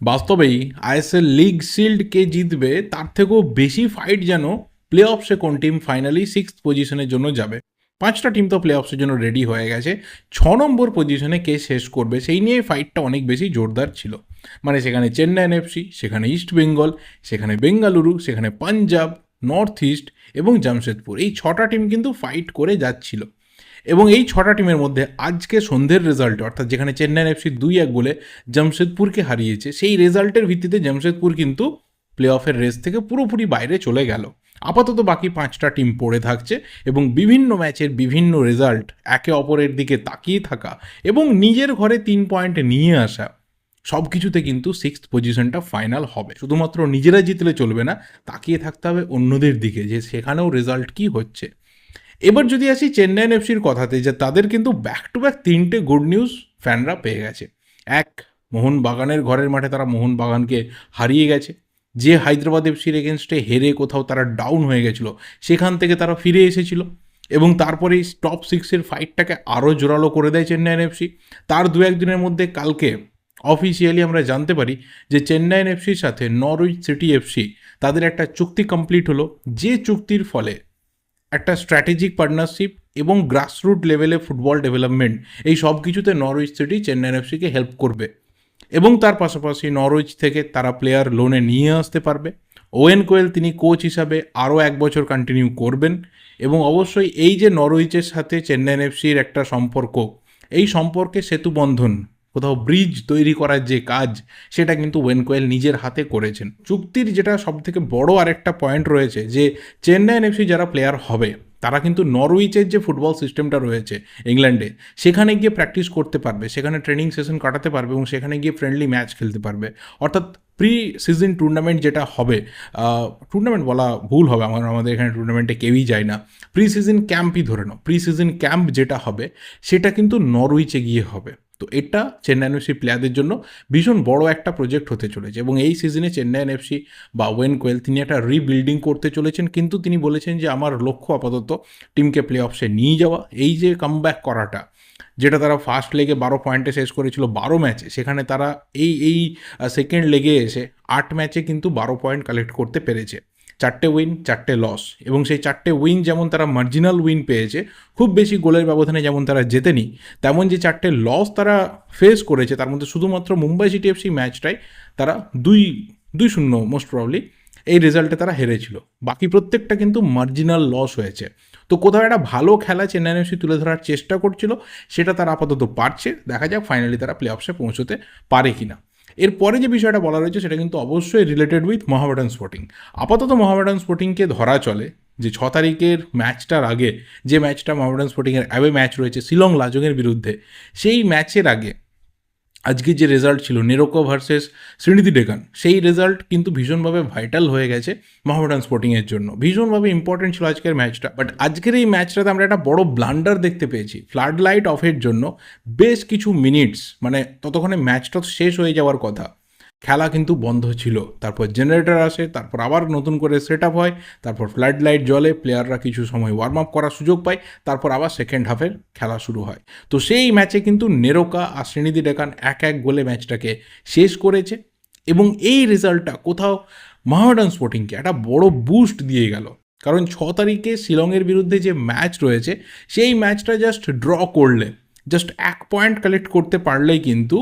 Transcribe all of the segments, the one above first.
বাস্তবেই ISL league shield কে জিতবে তার থেকেও বেশি ফাইট যেন প্লে অফসে কোন টিম ফাইনালি সিক্সথ পজিশনের জন্য যাবে। 5টা টিম তো প্লে অফসের জন্য রেডি হয়ে গেছে, 6 নম্বর পজিশনে কে শেষ করবে সেই নিয়ে ফাইটটা অনেক বেশি জোরদার ছিল। মানে সেখানে চেন্নাইন এফসি, সেখানে ইস্ট বেঙ্গল, সেখানে বেঙ্গালুরু, সেখানে পাঞ্জাব, নর্থ ইস্ট এবং জামশেদপুর, এই 6টা টিম কিন্তু ফাইট করে যাচ্ছিল। এবং এই 6টা টিমের মধ্যে আজকে সন্ধ্যের রেজাল্ট, অর্থাৎ যেখানে চেন্নাইন এফসি 2-1 গোলে জামশেদপুরকে হারিয়েছে, সেই রেজাল্টের ভিত্তিতে জামশেদপুর কিন্তু প্লে অফের রেস থেকে পুরোপুরি বাইরে চলে গেল। আপাতত বাকি 5টা টিম পড়ে থাকছে এবং বিভিন্ন ম্যাচের বিভিন্ন রেজাল্ট, একে অপরের দিকে তাকিয়ে থাকা এবং নিজের ঘরে 3 পয়েন্ট নিয়ে আসা, সব কিছুতে কিন্তু সিক্সথ পজিশনটা ফাইনাল হবে। শুধুমাত্র নিজেরা জিতলে চলবে না, তাকিয়ে থাকতে হবে অন্যদের দিকে যে সেখানেও রেজাল্ট কি হচ্ছে। এবার যদি আসি চেন্নাইন এফসির কথাতে, যে তাদের কিন্তু ব্যাক টু ব্যাক 3টে গুড নিউজ ফ্যানরা পেয়ে গেছে। এক, মোহনবাগানের ঘরের মাঠে তারা মোহনবাগানকে হারিয়ে গেছে। যে হায়দ্রাবাদ এফসির এগেনস্টে হেরে কোথাও তারা ডাউন হয়ে গেছিলো, সেখান থেকে তারা ফিরে এসেছিল এবং তারপরে টপ 6-এর ফাইটটাকে আরও জোরালো করে দেয় চেন্নাইন এফসি। তার 2-1 দিনের মধ্যে কালকে অফিসিয়ালি আমরা জানতে পারি যে চেন্নাইন এফসির সাথে নরউইচ সিটি এফসি তাদের একটা চুক্তি কমপ্লিট হলো, যে চুক্তির ফলে একটা স্ট্র্যাটেজিক পার্টনারশিপ এবং গ্রাসরুট লেভেলে ফুটবল ডেভেলপমেন্ট, এই সব কিছুতে নরউইচ সিটি চেন্নাইন এফসিকে হেল্প করবে এবং তার পাশাপাশি নরউইচ থেকে তারা প্লেয়ার লোনে নিয়ে আসতে পারবে। ওয়েন কোয়েল তিনি কোচ হিসাবে আরও 1 বছর কন্টিনিউ করবেন এবং অবশ্যই এই যে নরউইচের সাথে চেন্নাইন এফসির একটা সম্পর্ক, এই সম্পর্কে সেতুবন্ধন, কোথাও ব্রিজ তৈরি করার যে কাজ, সেটা কিন্তু ওয়েন কোয়েল নিজের হাতে করেছেন। চুক্তির যেটা সবথেকে বড় আরেকটা পয়েন্ট রয়েছে যে চেন্নাইন এফসি যারা প্লেয়ার হবে তারা কিন্তু নরউইচের যে ফুটবল সিস্টেমটা রয়েছে ইংল্যান্ডে, সেখানে গিয়ে প্র্যাকটিস করতে পারবে, সেখানে ট্রেনিং সেশন কাটাতে পারবে এবং সেখানে গিয়ে ফ্রেন্ডলি ম্যাচ খেলতে পারবে। অর্থাৎ প্রি সিজন টুর্নামেন্ট যেটা হবে, টুর্নামেন্ট বলা ভুল হবে, আমাদের এখানে টুর্নামেন্টে কেউই যায় না, প্রি সিজন ক্যাম্পই ধরে নাও, প্রি সিজন ক্যাম্প যেটা হবে সেটা কিন্তু নরউইচে গিয়ে হবে। তো এটা চেন্নাইন এফসি প্লেয়ারদের জন্য ভীষণ বড় একটা প্রজেক্ট হতে চলেছে এবং এই সিজনে চেন্নাইন এফসি বা ওয়েন কোয়েল তিনি একটা রিবিল্ডিং করতে চলেছেন, কিন্তু তিনি বলেছেন যে আমার লক্ষ্য আপাতত টিমকে প্লে অফসে নিয়ে যাওয়া। এই যে কামব্যাক করাটা, যেটা তারা ফার্স্ট লেগে 12 পয়েন্টে শেষ করেছিল 12 ম্যাচে, সেখানে তারা এই সেকেন্ড লেগে এসে 8 ম্যাচে কিন্তু 12 পয়েন্ট কালেক্ট করতে পেরেছে। 4টে উইন, 4টে লস, এবং সেই 4টে উইন যেমন তারা মার্জিনাল উইন পেয়েছে, খুব বেশি গোলের ব্যবধানে যেমন তারা জেতেনি, তেমন যে 4টে লস তারা ফেস করেছে, তার মধ্যে শুধুমাত্র মুম্বাই সিটি এফসি ম্যাচটাই তারা 2-0 মোস্ট প্রবলি এই রেজাল্টে তারা হেরেছিল, বাকি প্রত্যেকটা কিন্তু মার্জিনাল লস হয়েছে। তো কোথাও একটা ভালো খেলা চেন্নাইন এফসি তুলে ধরার চেষ্টা করছিল, সেটা তারা আপাতত পারছে। দেখা যাক ফাইনালি তারা প্লে অফসে পৌঁছতে পারে কিনা। এরপরে যে বিষয়টা বলা রয়েছে সেটা কিন্তু অবশ্যই রিলেটেড উইথ মোহামেডান স্পোর্টিং। আপাতত মোহামেডান স্পোর্টিংকে ধরা চলে যে 6 তারিখের ম্যাচটার আগে, যে ম্যাচটা মোহামেডান স্পোর্টিংয়ের অ্যাওয়ে ম্যাচ রয়েছে শিলং লাজংয়ের বিরুদ্ধে, সেই ম্যাচের আগে আজকে যে রেজাল্ট ছিল নেরোকা ভার্সেস শ্রীনিধি ডেকান, সেই রেজাল্ট কিন্তু ভীষণভাবে ভাইটাল হয়ে গেছে মোহামেডান স্পোর্টিংয়ের জন্য, ভীষণভাবে ইম্পর্টেন্ট ছিল আজকের ম্যাচটা। বাট আজকের এই ম্যাচটাতে আমরা একটা বড় ব্লান্ডার দেখতে পেয়েছি। ফ্লাড লাইট অফের জন্য বেশ কিছু মিনিটস, মানে ততক্ষণে ম্যাচটা শেষ হয়ে যাওয়ার কথা, খেলা কিন্তু বন্ধ ছিল। তারপর জেনারেটর আসে, তারপর আবার নতুন করে সেট আপ হয়, তারপর ফ্লাড লাইট জ্বলে, প্লেয়াররা কিছু সময় ওয়ার্ম আপ করার সুযোগ পায়, তারপর আবার সেকেন্ড হাফের খেলা শুরু হয়। তো সেই ম্যাচে কিন্তু নেরোকা আর শ্রীনিধি ডেকান 1-1 গোলে ম্যাচটাকে শেষ করেছে এবং এই রেজাল্টটা কোথাও মোহামেডান স্পোর্টিংকে একটা বড় বুস্ট দিয়ে গেল। কারণ 6 তারিখে শিলংয়ের বিরুদ্ধে যে ম্যাচ রয়েছে, সেই ম্যাচটা জাস্ট ড্র করলে, জাস্ট 1 পয়েন্ট কালেক্ট করতে পারলেই কিন্তু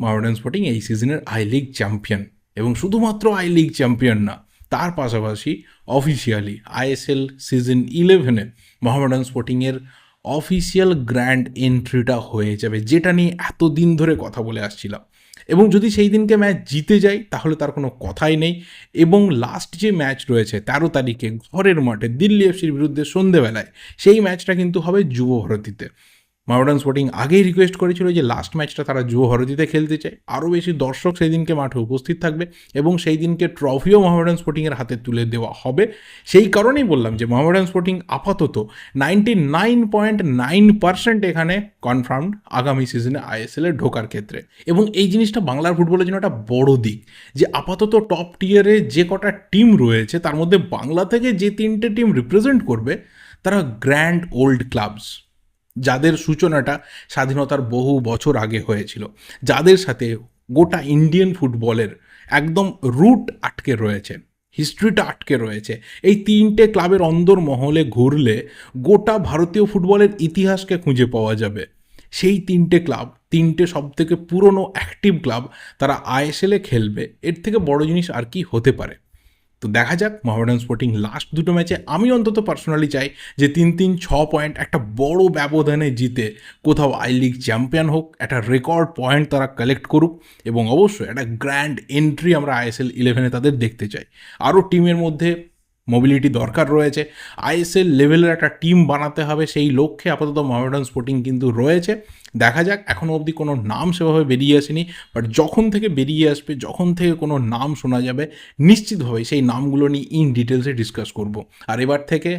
মোহামেডান স্পোর্টিং এই সিজনের আই লিগ চ্যাম্পিয়ন। এবং শুধুমাত্র আই লিগ চ্যাম্পিয়ন না, তার পাশাপাশি অফিসিয়ালি আইএসএল সিজন 11-এ মোহামেডান স্পোর্টিংয়ের অফিসিয়াল গ্র্যান্ড এন্ট্রিটা হয়ে যাবে, যেটা নিয়ে এতদিন ধরে কথা বলে আসছিলাম। এবং যদি সেই দিনকে ম্যাচ জিতে যায় তাহলে তার কোনো কথাই নেই। এবং লাস্ট যে ম্যাচ রয়েছে 13 তারিখে ঘরের মাঠে দিল্লি এফসির বিরুদ্ধে সন্ধেবেলায়, সেই ম্যাচটা কিন্তু হবে যুব ভারতীতে। মোহামেডান স্পোর্টিং আগেই রিকোয়েস্ট করেছিল যে লাস্ট ম্যাচটা তারা যুব ভারতীতে খেলতে চায়, আরও বেশি দর্শক সেই দিনকে মাঠে উপস্থিত থাকবে এবং সেই দিনকে ট্রফিও মোহামেডান স্পোর্টিংয়ের হাতে তুলে দেওয়া হবে। সেই কারণেই বললাম যে মোহামেডান স্পোর্টিং আপাতত 99.9% এখানে কনফার্মড আগামী সিজনে আইএসএলে ঢোকার ক্ষেত্রে। এবং এই জিনিসটা বাংলার ফুটবলের জন্য একটা বড় দিক যে আপাতত টপ টিয়ারে যে কটা টিম রয়েছে তার মধ্যে বাংলা থেকে যে 3টে টিম রিপ্রেজেন্ট করবে তারা গ্র্যান্ড ওল্ড ক্লাবস, যাদের সূচনাটা স্বাধীনতার বহু বছর আগে হয়েছিল, যাদের সাথে গোটা ইন্ডিয়ান ফুটবলের একদম রুট আটকে রয়েছে, হিস্ট্রিটা আটকে রয়েছে। এই তিনটে ক্লাবের অন্দরমহলে ঘুরলে গোটা ভারতীয় ফুটবলের ইতিহাসকে খুঁজে পাওয়া যাবে। সেই তিনটে ক্লাব, তিনটে সবথেকে পুরনো অ্যাক্টিভ ক্লাব, তারা আইএসএলে খেলবে। এর থেকে বড় জিনিস আর কি হতে পারে? তো দেখা যাক মোহামেডান স্পোর্টিং লাস্ট দুটো ম্যাচে, আমি অন্তত পার্সোনালি চাই যে 3-3-6 পয়েন্ট একটা বড় ব্যবধানে জিতে কোথাও আই লিগ চ্যাম্পিয়ন হোক, একটা রেকর্ড পয়েন্ট তারা কালেক্ট করুক, এবং অবশ্যই একটা গ্র্যান্ড এন্ট্রি আমরা আইএসএল 11-এ তাদের দেখতে চাই। আরও টিমের মধ্যে মোবিলিটি দরকার রয়েছে, আইএসএল লেভেলের একটা টিম বানাতে হবে, সেই লক্ষ্যে আপাতত মোহামেডান স্পোর্টিং কিন্তু রয়েছে। দেখা যাক, এখনও অবধি কোনো নাম সেভাবে বেরিয়ে আসেনি, বাট যখন থেকে বেরিয়ে আসবে, যখন থেকে কোনো নাম শোনা যাবে, নিশ্চিতভাবে সেই নামগুলো নিয়ে ইন ডিটেলসে ডিসকাস করব। আর এবার থেকে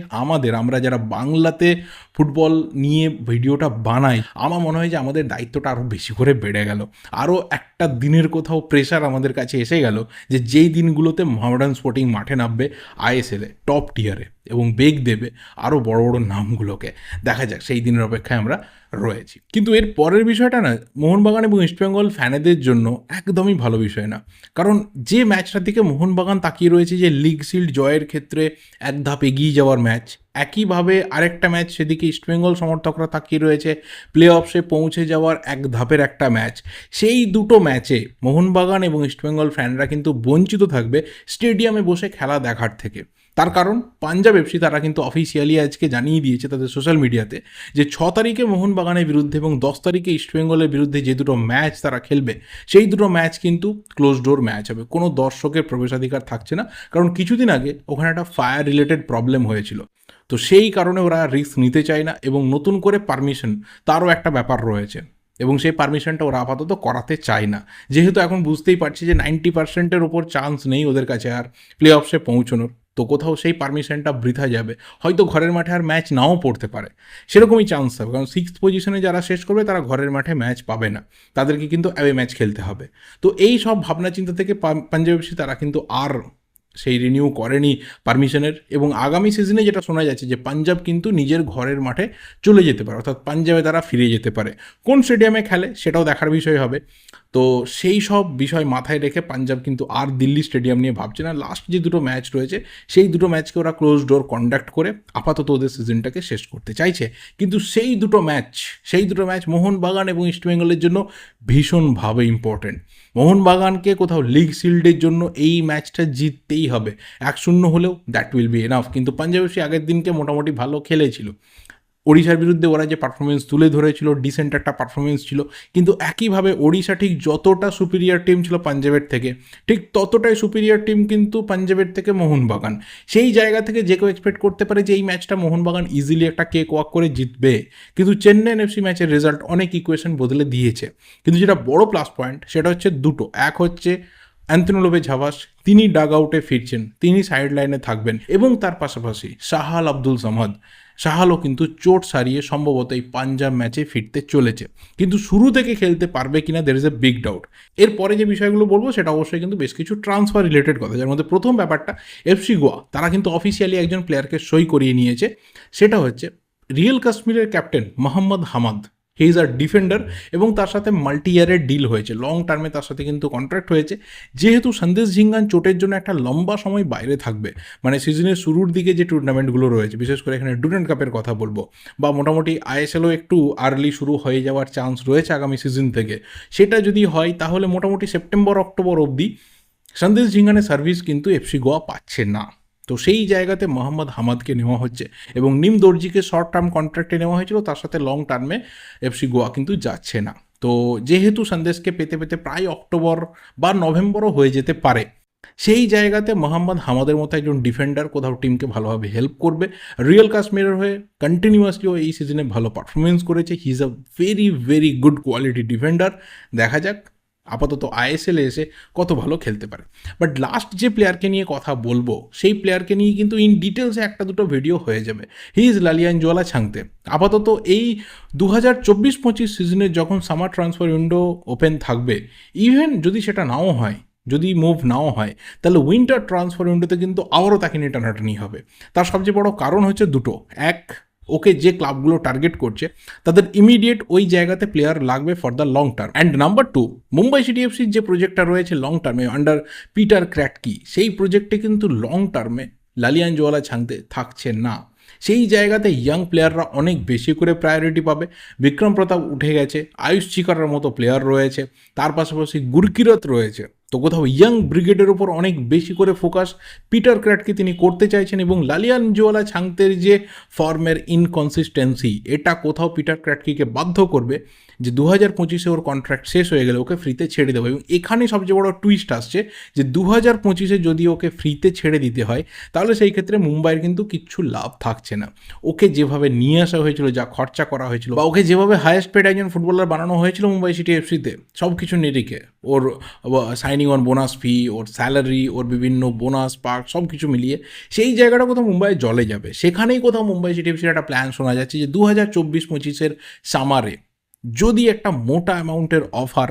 আমরা যারা বাংলাতে ফুটবল নিয়ে ভিডিওটা বানাই, আমার মনে হয় যে আমাদের দায়িত্বটা আরও বেশি করে বেড়ে গেল। আরও একটা দিনের কোথাও প্রেশার আমাদের কাছে এসে গেল যে যেই দিনগুলোতে মোহামেডান স্পোর্টিং মাঠে নামবে আইএসএলে টপ টিয়ারে এবং বেগ দেবে আরও বড় বড় নামগুলোকে। দেখা যাক, সেই দিনের অপেক্ষায় আমরা রয়েছি। কিন্তু এর পরের বিষয়টা না, মোহনবাগান এবং ইস্টবেঙ্গল ফ্যানেদের জন্য একদমই ভালো বিষয় না। কারণ যে ম্যাচটার দিকে মোহনবাগান তাকিয়ে রয়েছে, যে লিগ শিল্ড জয়ের ক্ষেত্রে এক ধাপ এগিয়ে যাওয়ার ম্যাচ, একইভাবে আরেকটা ম্যাচ সেদিকে ইস্টবেঙ্গল সমর্থকরা তাকিয়ে রয়েছে প্লে অফসে পৌঁছে যাওয়ার এক ধাপের একটা ম্যাচ। সেই দুটো ম্যাচে মোহনবাগান এবং ইস্টবেঙ্গল ফ্যানরা কিন্তু বঞ্চিত থাকবে স্টেডিয়ামে বসে খেলা দেখার থেকে। তার কারণ পাঞ্জাব এফসি তারা কিন্তু অফিসিয়ালি আজকে জানিয়ে দিয়েছে তাদের সোশ্যাল মিডিয়াতে যে 6 তারিখে মোহনবাগানের বিরুদ্ধে এবং 10 তারিখে ইস্টবেঙ্গলের বিরুদ্ধে যে দুটো ম্যাচ তারা খেলবে, সেই দুটো ম্যাচ কিন্তু ক্লোজ ডোর ম্যাচ হবে, কোনো দর্শকের প্রবেশাধিকার থাকছে না। কারণ কিছুদিন আগে ওখানে একটা ফায়ার রিলেটেড প্রবলেম হয়েছিল, তো সেই কারণে ওরা রিস্ক নিতে চায় না, এবং নতুন করে পারমিশন তারও একটা ব্যাপার রয়েছে, এবং সেই পারমিশনটা ওরা আপাতত করাতে চায় না। যেহেতু এখন বুঝতেই পারছি যে 90%-এর ওপর চান্স নেই ওদের কাছে আর প্লে অফসে পৌঁছানোর, তো কোথাও সেই পারমিশনটা বৃথা যাবে। হয়তো ঘরের মাঠে আর ম্যাচ নাও পড়তে পারে, সেরকমই চান্স হবে। কারণ 6th পজিশনে যারা শেষ করবে তারা ঘরের মাঠে ম্যাচ পাবে না, তাদেরকে কিন্তু অ্যাওয়ে ম্যাচ খেলতে হবে। তো এই সব ভাবনা চিন্তা থেকে পাঞ্জাব এফসি তারা কিন্তু আর সেই রিনিউ করেনি পারমিশনের, এবং আগামী সিজনে যেটা শোনা যাচ্ছে যে পাঞ্জাব কিন্তু নিজের ঘরের মাঠে চলে যেতে পারে, অর্থাৎ পাঞ্জাবে তারা ফিরে যেতে পারে। কোন স্টেডিয়ামে খেলে সেটাও দেখার বিষয় হবে। তো সেই সব বিষয় মাথায় রেখে পাঞ্জাব কিন্তু আর দিল্লি স্টেডিয়াম নিয়ে ভাবছে না। লাস্ট যে দুটো ম্যাচ রয়েছে সেই দুটো ম্যাচকে ওরা ক্লোজ ডোর কন্ডাক্ট করে আপাতত ওদের সিজনটাকে শেষ করতে চাইছে। কিন্তু সেই দুটো ম্যাচ মোহনবাগান এবং ইস্টবেঙ্গলের জন্য ভীষণভাবে ইম্পর্টেন্ট। মোহনবাগানকে কোথাও লিগ শিল্ডের জন্য এই ম্যাচটা জিততেই হবে। 1-0 হলেও দ্যাট উইল বি এনাফ। কিন্তু পাঞ্জাব এফসি আগের দিনকে মোটামুটি ভালো খেলেছিল, ওড়িশার বিরুদ্ধে ওরা যে পারফরমেন্স তুলে ধরেছিল, ডিসেন্ট একটা পারফরমেন্স ছিল। কিন্তু একইভাবে ওড়িশা ঠিক যতটা সুপিরিয়র টিম ছিল পাঞ্জাবের থেকে, ঠিক ততটাই সুপিরিয়র টিম কিন্তু পাঞ্জাবের থেকে মোহনবাগান। সেই জায়গা থেকে যে কেউ এক্সপেক্ট করতে পারে যে এই ম্যাচটা মোহনবাগান ইজিলি একটা কেক ওয়াক করে জিতবে। কিন্তু চেন্নাইন এফসি ম্যাচের রেজাল্ট অনেক ইকুয়েশন বদলে দিয়েছে। কিন্তু যেটা বড় প্লাস পয়েন্ট সেটা হচ্ছে দুটো। এক হচ্ছে অ্যান্থনি লোপেজ হাভাস, তিনি ডাগ আউটে ফিরছেন, তিনি সাইড লাইনে থাকবেন, এবং তার পাশাপাশি শাহাল আব্দুল সামাদ, শাহালও কিন্তু চোট সারিয়ে সম্ভবত এই পাঞ্জাব ম্যাচে ফিরতে চলেছে। কিন্তু শুরু থেকে খেলতে পারবে কিনা there is a big doubt. এরপরে যে বিষয়গুলো বলবো সেটা অবশ্যই কিন্তু বেশ কিছু ট্রান্সফার রিলেটেড কথা, যার মধ্যে প্রথম ব্যাপারটা এফসি গোয়া তারা কিন্তু অফিসিয়ালি একজন প্লেয়ারকে সই করিয়ে নিয়েছে। সেটা হচ্ছে রিয়েল কাশ্মীরের captain Mohammad Hammad. He is a defender, এবং তার সাথে মাল্টি ইয়ারের ডিল হয়েছে, লং টার্মে তার সাথে কিন্তু কন্ট্রাক্ট হয়েছে। যেহেতু সন্দেশ ঝিঙ্গান চোটের জন্য একটা লম্বা সময় বাইরে থাকবে, মানে সিজনের শুরুর দিকে যে টুর্নামেন্টগুলো রয়েছে, বিশেষ করে এখানে ডুরান্ড কাপের কথা বলবো, বা মোটামুটি আইএসএলও একটু আর্লি শুরু হয়ে যাওয়ার চান্স রয়েছে আগামী সিজন থেকে, সেটা যদি হয় তাহলে মোটামুটি সেপ্টেম্বর অক্টোবর অবধি সন্দেশ ঝিঙ্গানের সার্ভিস কিন্তু এফসি গোয়া পাচ্ছে না। তো সেই জায়গাতে মোহাম্মদ হামাদকে নেওয়া হচ্ছে, এবং নিম দর্জিকে শর্ট টার্ম কন্ট্রাক্টে নেওয়া হয়েছিল, তার সাথে লং টার্মে এফসি গোয়া কিন্তু যাচ্ছে না। তো যেহেতু সন্দেশকে পেতে পেতে প্রায় অক্টোবর বা নভেম্বরও হয়ে যেতে পারে, সেই জায়গাতে মোহাম্মদ হামাদের মতো একজন ডিফেন্ডার কোথাও টিমকে ভালোভাবে হেল্প করবে। রিয়েল কাশ্মীরের হয়ে কন্টিনিউয়াসলিও এই সিজনে ভালো পারফরমেন্স করেছে। He is a very very good quality defender. দেখা যাক আপাতত আইএসএলে এসে কত ভালো খেলতে পারে। বাট লাস্ট যে প্লেয়ারকে নিয়ে কথা বলবো সেই প্লেয়ারকে নিয়ে কিন্তু ইন ডিটেলসে একটা দুটো ভিডিও হয়ে যাবে। He is Lalianzuala Chhangte. আপাতত এই 2024-25 সিজনের যখন সামার ট্রান্সফার উইন্ডো ওপেন থাকবে, ইভেন যদি সেটা নাও হয়, যদি মুভ নাও হয়, তাহলে উইন্টার ট্রান্সফার উইন্ডোতে কিন্তু আবারও তাকে নিয়ে টানাটানি হবে। তার সবচেয়ে বড় কারণ হচ্ছে দুটো। এক, ওকে যে ক্লাবগুলো টার্গেট করছে তাদের ইমিডিয়েট ওই জায়গাতে প্লেয়ার লাগবে for the long term. And number 2, Mumbai city এফসির যে প্রজেক্টটা রয়েছে লং টার্মে আন্ডার পিটার ক্র্যাটকি, সেই প্রজেক্টে কিন্তু লং টার্মে লালিয়ানজোয়ালা ছাংতে থাকছে না। সেই জায়গাতে ইয়াং প্লেয়াররা অনেক বেশি করে প্রায়োরিটি পাবে। বিক্রম প্রতাপ উঠে গেছে, আয়ুষ চিকারের মতো প্লেয়ার রয়েছে, তার পাশাপাশি গুরকিরত রয়েছে। তো কোথাও ইয়াং ব্রিগেডের ওপর অনেক বেশি করে ফোকাস পিটার ক্র্যাটকে তিনি করতে চাইছেন, এবং লালিয়ানজোয়ালা ছাংতের যে ফর্মের ইনকনসিস্টেন্সি, এটা কোথাও পিটার ক্র্যাটকিকে বাধ্য করবে যে 2025-এ ওর কন্ট্রাক্ট শেষ হয়ে গেলে ওকে ফ্রিতে ছেড়ে দেবো। এবং এখানে সবচেয়ে বড় টুইস্ট আসছে যে 2025-এ যদি ওকে ফ্রিতে ছেড়ে দিতে হয় তাহলে সেই ক্ষেত্রে মুম্বাইয়ের কিন্তু কিচ্ছু লাভ থাকছে না। ওকে যেভাবে নিয়ে আসা হয়েছিল, যা খরচা করা হয়েছিল, বা ওকে যেভাবে হায়েস্ট পেড একজন ফুটবলার বানানো হয়েছিল মুম্বাই সিটি এফসিতে, সব কিছু নিরিখে ওর সাইনিং অন বোনাস ফি, ওর স্যালারি, ওর বিভিন্ন বোনাস পার্ক সব কিছু মিলিয়ে সেই জায়গাটা কোথাও মুম্বাই জলে যাবে। সেখানেই কোথাও মুম্বাই সিটি এফসির একটা প্ল্যান শোনা যাচ্ছে যে 2024-25-এর সামারে যদি একটা মোটা অ্যামাউন্টের অফার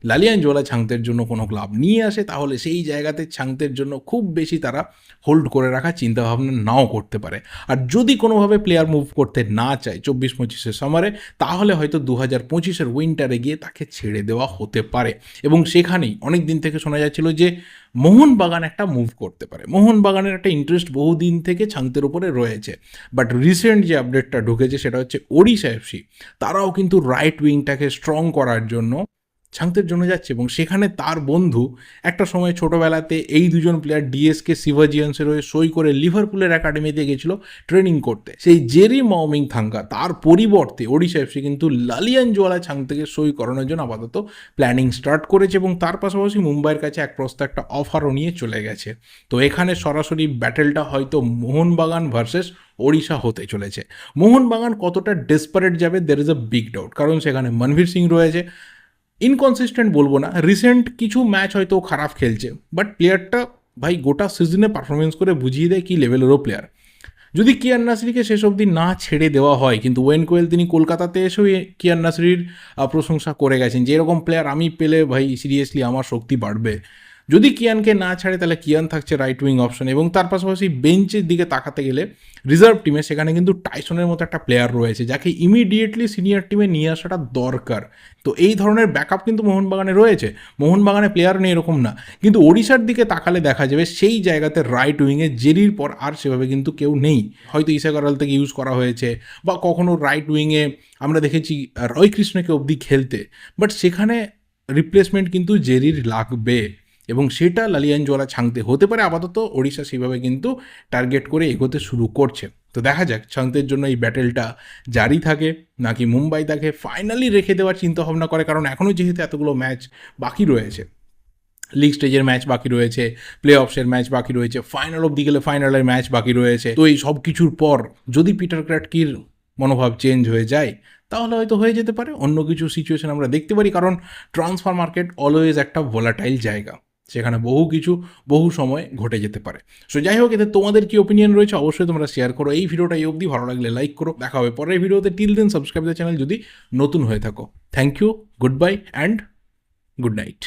লালিয়ানজোয়ালা ছাংতের জন্য কোনো ক্লাব নিয়ে আসে, তাহলে সেই জায়গাতে ছাংতের জন্য খুব বেশি তারা হোল্ড করে রাখার চিন্তাভাবনা নাও করতে পারে। আর যদি কোনোভাবে প্লেয়ার মুভ করতে না চায় 24-25-এর সামারে, তাহলে হয়তো 2025-এর উইন্টারে গিয়ে তাকে ছেড়ে দেওয়া হতে পারে। এবং সেখানেই অনেক দিন থেকে শোনা যাচ্ছিল যে মোহনবাগান একটা মুভ করতে পারে। মোহনবাগানের একটা ইন্টারেস্ট বহুদিন থেকে ছাংতের উপরে রয়েছে, বাট রিসেন্ট যে আপডেটটা ঢুকেছে সেটা হচ্ছে ওড়িশা এফসি তারাও কিন্তু রাইট উইংটাকে স্ট্রং করার জন্য ছাংতের জন্য যাচ্ছে। এবং সেখানে তার বন্ধু একটা সময় ছোটোবেলাতে এই দুজন প্লেয়ার ডিএসকে সিভাজিয়ান্সের হয়ে সই করে লিভারপুলের একাডেমিতে গেছিলো ট্রেনিং করতে, সেই জেরি মাওমিং থাঙ্গা, তার পরিবর্তে ওড়িশা এফসি কিন্তু লালিয়ানজোয়ালা ছাংতেকে সই করানোর জন্য আপাতত প্ল্যানিং স্টার্ট করেছে। এবং তার পাশাপাশি মুম্বাইয়ের কাছে এক প্রস্তাব একটা অফারও নিয়ে চলে গেছে। তো এখানে সরাসরি ব্যাটেলটা হয়তো মোহনবাগান ভার্সেস ওড়িশা হতে চলেছে। মোহনবাগান কতটা ডেসপারেট যাবে there is a big doubt, কারণ সেখানে মনভীর সিং রয়েছে। ইনকনসিস্টেন্ট বলবো না, রিসেন্ট কিছু ম্যাচ হয়তো খারাপ খেলছে, বাট প্লেয়ারটা ভাই গোটা সিজনে পারফরমেন্স করে বুঝিয়ে দেয় কী লেভেলেরও প্লেয়ার। যদি কিয়ান নাসরিকে শেষ অবধি না ছেড়ে দেওয়া হয়, কিন্তু ওয়েন কোয়েল তিনি কলকাতাতে এসেও কিয়ান নাসরির প্রশংসা করে গেছেন যে এরকম প্লেয়ার আমি পেলে ভাই সিরিয়াসলি আমার শক্তি বাড়বে। যদি কিয়ানকে না ছাড়ে তাহলে কিয়ান থাকছে রাইট উইং অপশন। এবং তার পাশাপাশি বেঞ্চের দিকে তাকাতে গেলে রিজার্ভ টিমে সেখানে কিন্তু টাইসনের মতো একটা প্লেয়ার রয়েছে যাকে ইমিডিয়েটলি সিনিয়র টিমে নিয়ে আসাটা দরকার। তো এই ধরনের ব্যাকআপ কিন্তু মোহনবাগানে রয়েছে। মোহনবাগানে প্লেয়ার নেই এরকম না, কিন্তু ওড়িশার দিকে তাকালে দেখা যাবে সেই জায়গাতে রাইট উইংয়ে জেরির পর আর সেভাবে কিন্তু কেউ নেই। হয়তো ইসাগরাল থেকে ইউজ করা হয়েছে, বা কখনো রাইট উইংয়ে আমরা দেখেছি রয় কৃষ্ণকে অবধি খেলতে, বাট সেখানে রিপ্লেসমেন্ট কিন্তু জেরির লাগবে, এবং সেটা লালিয়ানজোয়ালা ছাংতে হতে পারে। আপাতত ওড়িশা সেভাবে কিন্তু টার্গেট করে এগোতে শুরু করছে। তো দেখা যাক ছাংতের জন্য এই ব্যাটেলটা জারি থাকে নাকি মুম্বাই তাকে ফাইনালি রেখে দেওয়ার চিন্তাভাবনা করে, কারণ এখনও যেহেতু এতগুলো ম্যাচ বাকি রয়েছে, লিগ স্টেজের ম্যাচ বাকি রয়েছে, প্লে অফসের ম্যাচ বাকি রয়েছে, ফাইনাল অবধি গেলে ফাইনালের ম্যাচ বাকি রয়েছে। তো এই সব কিছুর পর যদি পিটার ক্র্যাটকির মনোভাব চেঞ্জ হয়ে যায় তাহলে হয়তো হয়ে যেতে পারে অন্য কিছু সিচুয়েশন আমরা দেখতে পারি, কারণ ট্রান্সফার মার্কেট অলওয়েজ একটা ভোলাটাইল জায়গা, সেখানে বহু কিছু বহু সময় ঘটে যেতে পারে। সো যাই হোক, এতে তোমাদের কি ওপিনিয়ন রয়েছে অবশ্যই তোমরা শেয়ার করো। এই ভিডিওটা এই অবধি ভালো লাগলে লাইক করো। দেখা হবে পরের ভিডিওতে। Till then subscribe the channel যদি নতুন হয়ে থাকো। Thank you, good bye and good night.